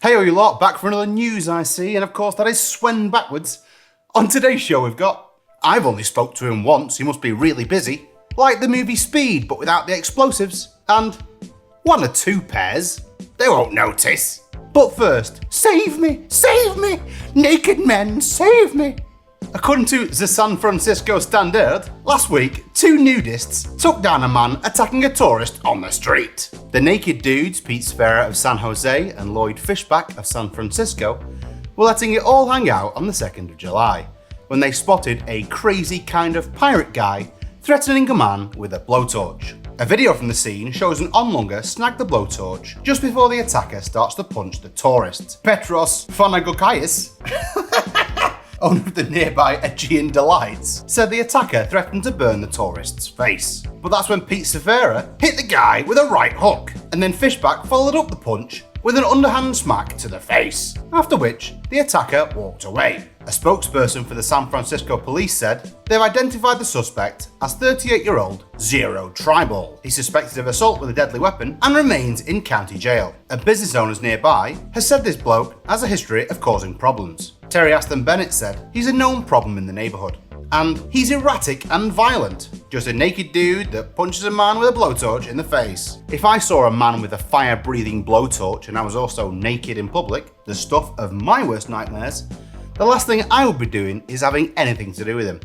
Hey you lot, back for another news I see, and of course that is Swen backwards. On today's show we've got, I've only spoke to him once, he must be really busy, like the movie Speed but without the explosives, and one or two pairs, they won't notice. But first, save me, naked men, save me. According to the San Francisco Standard, last week, two nudists took down a man attacking a tourist on the street. The naked dudes, Pete Sfera of San Jose and Lloyd Fishback of San Francisco, were letting it all hang out on the 2nd of July, when they spotted a crazy kind of pirate guy threatening a man with a blowtorch. A video from the scene shows an onlooker snag the blowtorch just before the attacker starts to punch the tourist. Petros Fonagokaiis, owner of the nearby Aegean Delights, said the attacker threatened to burn the tourist's face. But that's when Pete Severa hit the guy with a right hook, and then Fishback followed up the punch with an underhand smack to the face, after which the attacker walked away. A spokesperson for the San Francisco police said they've identified the suspect as 38-year-old Zero Tribal. He's suspected of assault with a deadly weapon and remains in county jail. A business owner nearby has said this bloke has a history of causing problems. Terry Aston Bennett said he's a known problem in the neighbourhood, and he's erratic and violent, just a naked dude that punches a man with a blowtorch in the face. If I saw a man with a fire-breathing blowtorch and I was also naked in public, the stuff of my worst nightmares, the last thing I would be doing is having anything to do with him.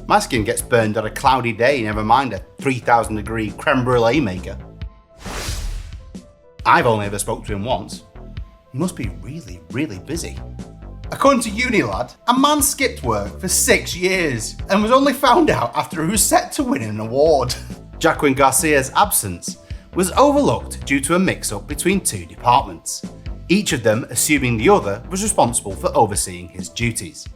My skin gets burned on a cloudy day, never mind a 3,000 degree creme brulee maker. I've only ever spoke to him once. He must be really, really busy. According to Unilad, a man skipped work for 6 years and was only found out after he was set to win an award. Jacqueline Garcia's absence was overlooked due to a mix-up between two departments, each of them assuming the other was responsible for overseeing his duties.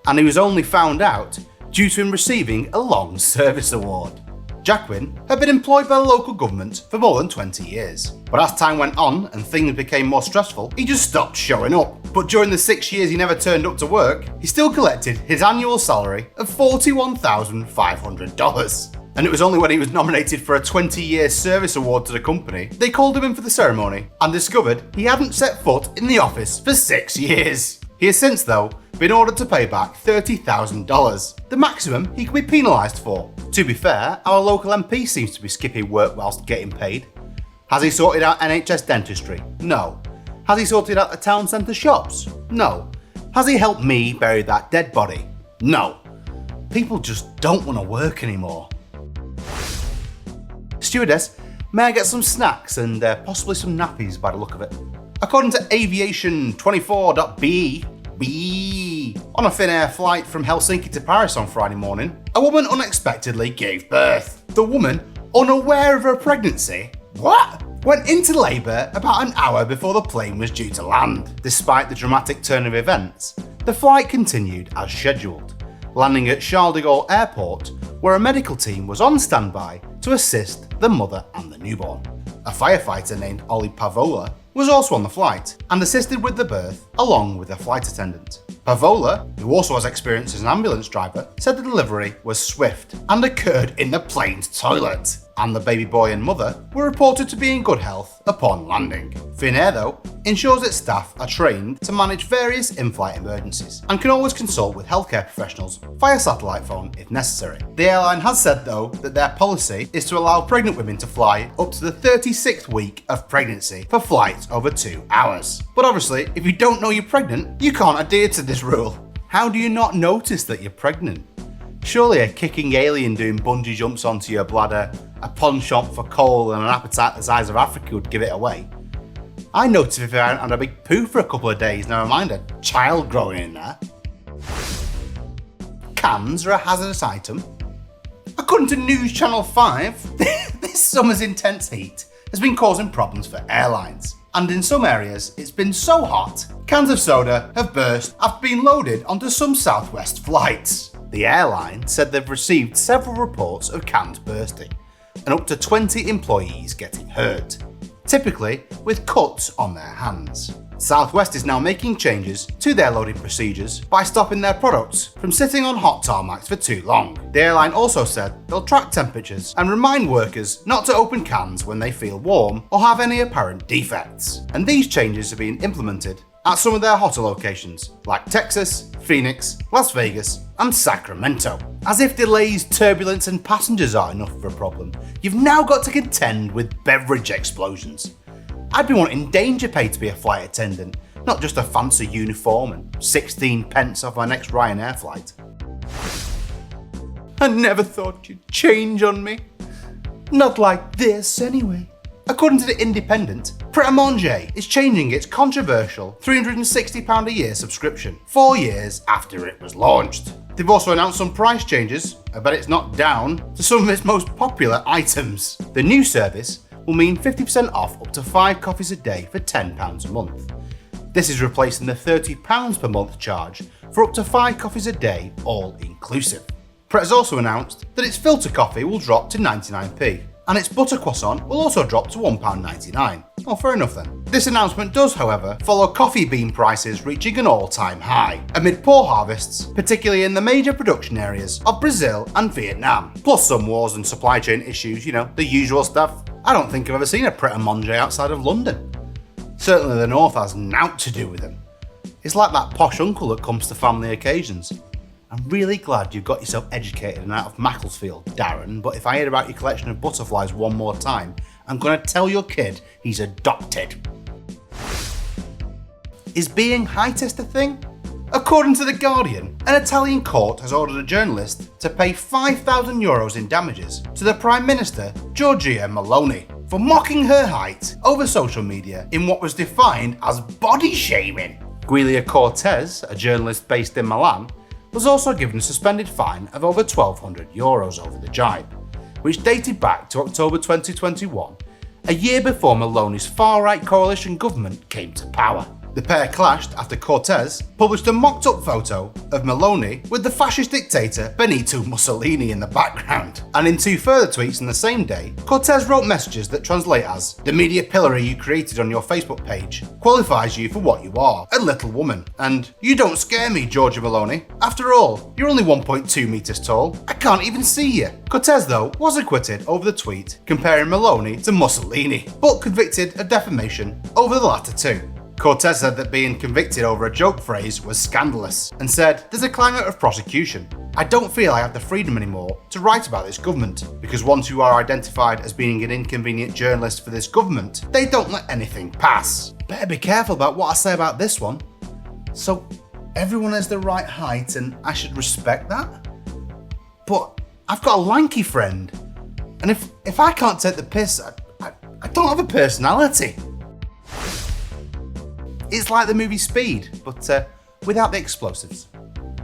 And he was only found out due to him receiving a long service award. Jacqueline had been employed by the local government for more than 20 years. But as time went on and things became more stressful, he just stopped showing up. But during the 6 years he never turned up to work, he still collected his annual salary of $41,500. And it was only when he was nominated for a 20-year service award to the company, they called him in for the ceremony and discovered he hadn't set foot in the office for 6 years. He has since, though, been ordered to pay back $30,000, the maximum he could be penalised for. To be fair, our local MP seems to be skipping work whilst getting paid. Has he sorted out NHS dentistry? No. Has he sorted out the town centre shops? No. Has he helped me bury that dead body? No. People just don't want to work anymore. Stewardess, may I get some snacks and possibly some nappies by the look of it? According to aviation24.be, on a Finnair flight from Helsinki to Paris on Friday morning, a woman unexpectedly gave birth. The woman, unaware of her pregnancy, went into labour about an hour before the plane was due to land. Despite the dramatic turn of events, the flight continued as scheduled, landing at Charles de Gaulle Airport, where a medical team was on standby to assist the mother and the newborn. A firefighter named Olli Pavola was also on the flight and assisted with the birth along with a flight attendant. Pavola, who also has experience as an ambulance driver, said the delivery was swift and occurred in the plane's toilet, and the baby boy and mother were reported to be in good health upon landing. Finnair, though, ensures its staff are trained to manage various in-flight emergencies and can always consult with healthcare professionals via satellite phone if necessary. The airline has said, though, that their policy is to allow pregnant women to fly up to the 36th week of pregnancy for flights over 2 hours. But obviously, if you don't know you're pregnant, you can't adhere to this rule. How do you not notice that you're pregnant? Surely a kicking alien doing bungee jumps onto your bladder, a pawn shop for coal and an appetite the size of Africa would give it away. I notice if I hadn't had a big poo for a couple of days, never mind a child growing in there. Cans are a hazardous item. According to News Channel 5, this summer's intense heat has been causing problems for airlines. And in some areas, it's been so hot, cans of soda have burst after being loaded onto some Southwest flights. The airline said they've received several reports of cans bursting and up to 20 employees getting hurt. typically with cuts on their hands. Southwest is now making changes to their loading procedures by stopping their products from sitting on hot tarmacs for too long. The airline also said they'll track temperatures and remind workers not to open cans when they feel warm or have any apparent defects. And these changes are being implemented at some of their hotter locations like Texas, Phoenix, Las Vegas and Sacramento. As if delays, turbulence and passengers are enough of a problem, you've now got to contend with beverage explosions. I'd be wanting danger pay to be a flight attendant, not just a fancy uniform and 16 pence off my next Ryanair flight. I never thought you'd change on me. Not like this anyway. According to The Independent, Pret A Manger is changing its controversial £360 a year subscription 4 years after it was launched. They've also announced some price changes, I bet it's not down, to some of its most popular items. The new service will mean 50% off up to 5 coffees a day for £10 a month. This is replacing the £30 per month charge for up to 5 coffees a day, all inclusive. Pret has also announced that its filter coffee will drop to 99p, and its butter croissant will also drop to £1.99. Oh, fair enough then. This announcement does, however, follow coffee bean prices reaching an all-time high, amid poor harvests, particularly in the major production areas of Brazil and Vietnam. Plus some wars and supply chain issues, the usual stuff. I don't think I've ever seen a Pret A Manger outside of London. Certainly the North has naught to do with them. It's like that posh uncle that comes to family occasions. I'm really glad you got yourself educated and out of Macclesfield, Darren, but if I hear about your collection of butterflies one more time, I'm going to tell your kid he's adopted. Is being heightist a thing? According to The Guardian, an Italian court has ordered a journalist to pay €5,000 in damages to the Prime Minister, Giorgia Meloni, for mocking her height over social media in what was defined as body shaming. Giulia Cortez, a journalist based in Milan, was also given a suspended fine of over €1,200 over the jibe, which dated back to October 2021, a year before Meloni's far-right coalition government came to power. The pair clashed after Cortez published a mocked-up photo of Meloni with the fascist dictator Benito Mussolini in the background. And in 2 further tweets on the same day, Cortez wrote messages that translate as, "The media pillory you created on your Facebook page qualifies you for what you are, a little woman," and "You don't scare me, Giorgia Meloni. After all, you're only 1.2 meters tall. I can't even see you." Cortez, though, was acquitted over the tweet comparing Meloni to Mussolini, but convicted of defamation over the latter two. Cortez said that being convicted over a joke phrase was scandalous and said, "There's a climate of prosecution. I don't feel I have the freedom anymore to write about this government, because once you are identified as being an inconvenient journalist for this government, they don't let anything pass. Better be careful about what I say about this one. So everyone has the right height and I should respect that? But I've got a lanky friend, and if I can't take the piss, I don't have a personality." It's like the movie Speed, but without the explosives.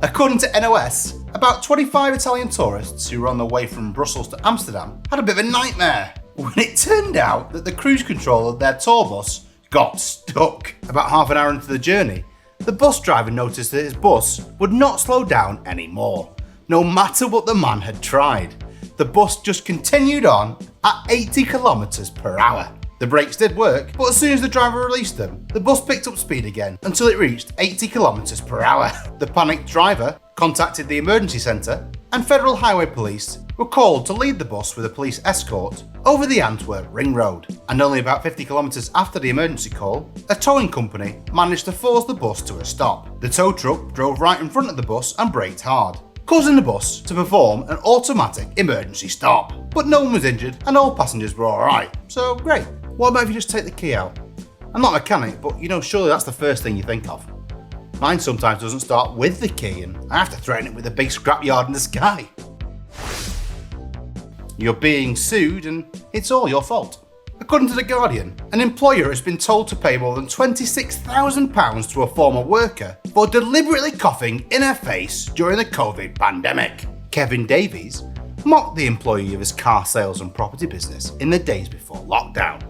According to NOS, about 25 Italian tourists who were on their way from Brussels to Amsterdam had a bit of a nightmare when it turned out that the cruise control of their tour bus got stuck. About half an hour into the journey, the bus driver noticed that his bus would not slow down anymore, no matter what the man had tried. The bus just continued on at 80 kilometers per hour. The brakes did work, but as soon as the driver released them, the bus picked up speed again until it reached 80 kilometers per hour. The panicked driver contacted the emergency centre, and Federal Highway Police were called to lead the bus with a police escort over the Antwerp Ring Road. And only about 50 kilometers after the emergency call, a towing company managed to force the bus to a stop. The tow truck drove right in front of the bus and braked hard, causing the bus to perform an automatic emergency stop. But no one was injured and all passengers were alright, so great. What about if you just take the key out? I'm not a mechanic, but surely that's the first thing you think of. Mine sometimes doesn't start with the key and I have to threaten it with a big scrapyard in the sky. You're being sued and it's all your fault. According to The Guardian, an employer has been told to pay more than £26,000 to a former worker for deliberately coughing in her face during the COVID pandemic. Kevin Davies mocked the employee of his car sales and property business in the days before lockdown,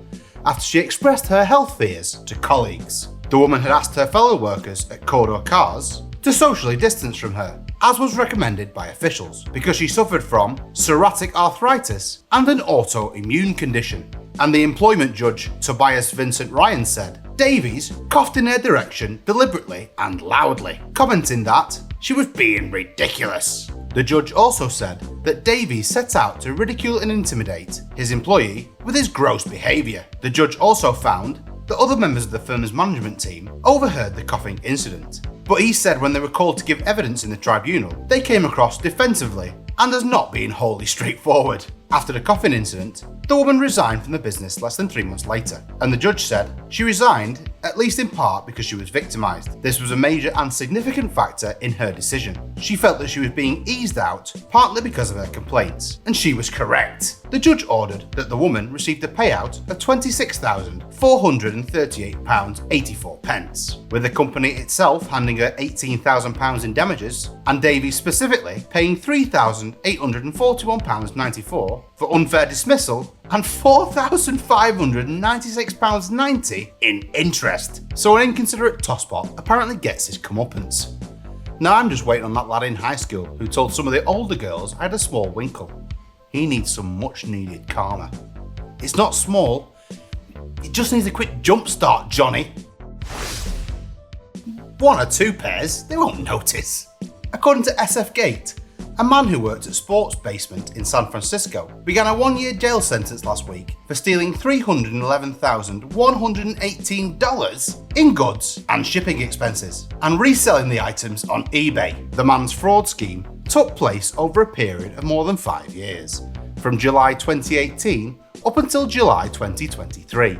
after she expressed her health fears to colleagues. The woman had asked her fellow workers at Corridor Cars to socially distance from her, as was recommended by officials, because she suffered from psoriatic arthritis and an autoimmune condition. And the employment judge, Tobias Vincent Ryan, said Davies coughed in her direction deliberately and loudly, commenting that she was being ridiculous. The judge also said that Davies set out to ridicule and intimidate his employee with his gross behaviour. The judge also found that other members of the firm's management team overheard the coughing incident, but he said when they were called to give evidence in the tribunal, they came across defensively and as not being wholly straightforward. After the coughing incident, the woman resigned from the business less than 3 months later, and the judge said she resigned at least in part because she was victimised. This was a major and significant factor in her decision. She felt that she was being eased out partly because of her complaints, and she was correct. The judge ordered that the woman received a payout of £26,438.84, with the company itself handing her £18,000 in damages, and Davies specifically paying £3,841.94 for unfair dismissal and £4,596.90 in interest. So an inconsiderate tosspot apparently gets his comeuppance. Now I'm just waiting on that lad in high school who told some of the older girls I had a small winkle. He needs some much needed karma. It's not small, it just needs a quick jump start, Johnny. 1 or 2 pairs, they won't notice. According to SF Gate, a man who worked at Sports Basement in San Francisco began a 1-year jail sentence last week for stealing $311,118 in goods and shipping expenses and reselling the items on eBay. The man's fraud scheme took place over a period of more than 5 years, from July 2018 up until July 2023,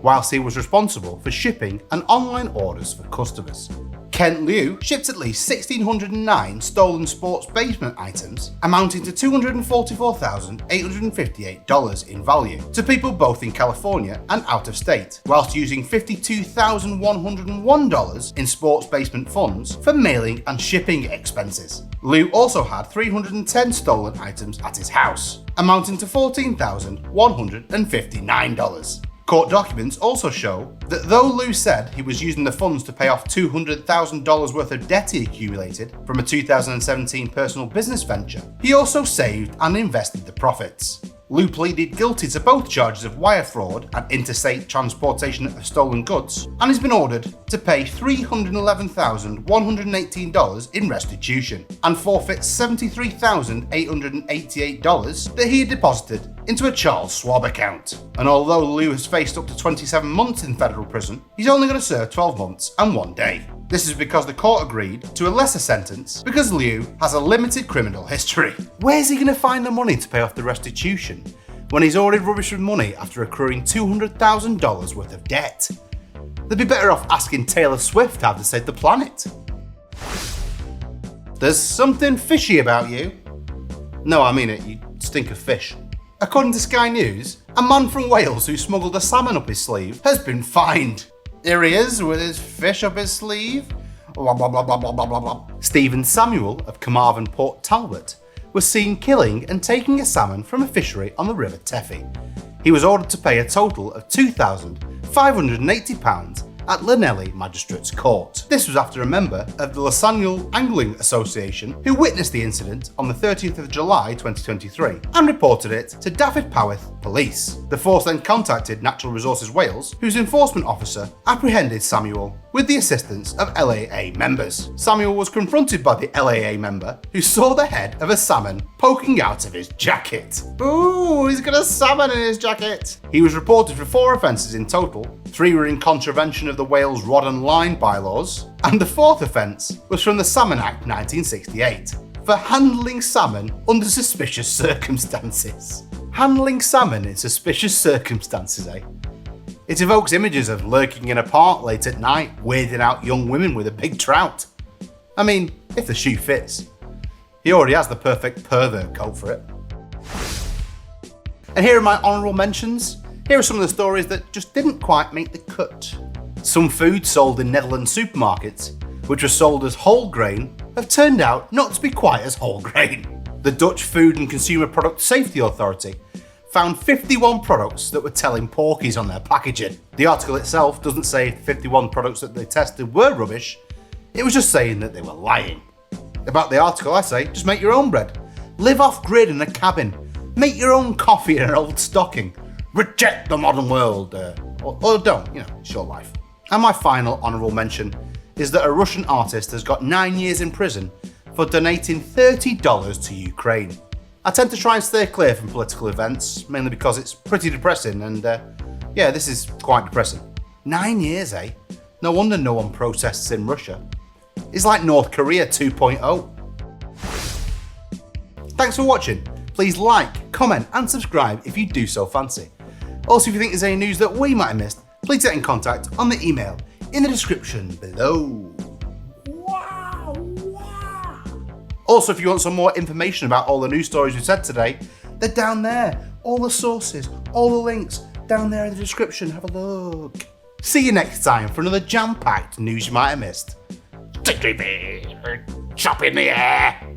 whilst he was responsible for shipping and online orders for customers. Kent Liu shipped at least 1,609 stolen Sports Basement items amounting to $244,858 in value to people both in California and out of state, whilst using $52,101 in Sports Basement funds for mailing and shipping expenses. Liu also had 310 stolen items at his house, amounting to $14,159. Court documents also show that though Liu said he was using the funds to pay off $200,000 worth of debt he accumulated from a 2017 personal business venture, he also saved and invested the profits. Liu pleaded guilty to both charges of wire fraud and interstate transportation of stolen goods, and has been ordered to pay $311,118 in restitution and forfeit $73,888 that he had deposited into a Charles Schwab account. And although Liu has faced up to 27 months in federal prison, he's only going to serve 12 months and 1 day. This is because the court agreed to a lesser sentence because Liu has a limited criminal history. Where's he going to find the money to pay off the restitution when he's already rubbish with money after accruing $200,000 worth of debt? They'd be better off asking Taylor Swift how to save the planet. There's something fishy about you. No, I mean it, you stink of fish. According to Sky News, a man from Wales who smuggled a salmon up his sleeve has been fined. Here he is with his fish up his sleeve. Blah, blah, blah, blah, blah, blah, blah. Stephen Samuel of Carmarthen Port Talbot was seen killing and taking a salmon from a fishery on the River Teffy. He was ordered to pay a total of £2,580 at Llanelli Magistrates Court. This was after a member of the Lasanial Angling Association who witnessed the incident on the 30th of July 2023 and reported it to Dyfed-Powys Police. The force then contacted Natural Resources Wales, whose enforcement officer apprehended Samuel with the assistance of LAA members. Samuel was confronted by the LAA member who saw the head of a salmon poking out of his jacket. Ooh, he's got a salmon in his jacket! He was reported for 4 offences in total. 3 were in contravention of the Wales Rod and Line bylaws, and the 4th offence was from the Salmon Act 1968 for handling salmon under suspicious circumstances. Handling salmon in suspicious circumstances, eh? It evokes images of lurking in a park late at night, weirding out young women with a big trout. I mean, if the shoe fits. He already has the perfect pervert coat for it. And here are my honourable mentions. Here are some of the stories that just didn't quite make the cut. Some food sold in Netherlands supermarkets, which were sold as whole grain, have turned out not to be quite as whole grain. The Dutch Food and Consumer Product Safety Authority found 51 products that were telling porkies on their packaging. The article itself doesn't say if the 51 products that they tested were rubbish, it was just saying that they were lying. About the article I say, just make your own bread. Live off grid in a cabin. Make your own coffee in an old stocking. reject the modern world, or don't, it's your life. And my final honourable mention is that a Russian artist has got 9 years in prison for donating $30 to Ukraine. I tend to try and stay clear from political events, mainly because it's pretty depressing, and this is quite depressing. 9 years, eh? No wonder no one protests in Russia. It's like North Korea 2.0. Thanks for watching. Please like, comment and subscribe if you do so fancy. Also, if you think there's any news that we might have missed, please get in contact on the email in the description below. Also, if you want some more information about all the news stories we said today, they're down there. All the sources, all the links, down there in the description. Have a look. See you next time for another jam-packed news you might have missed. Chop in the air.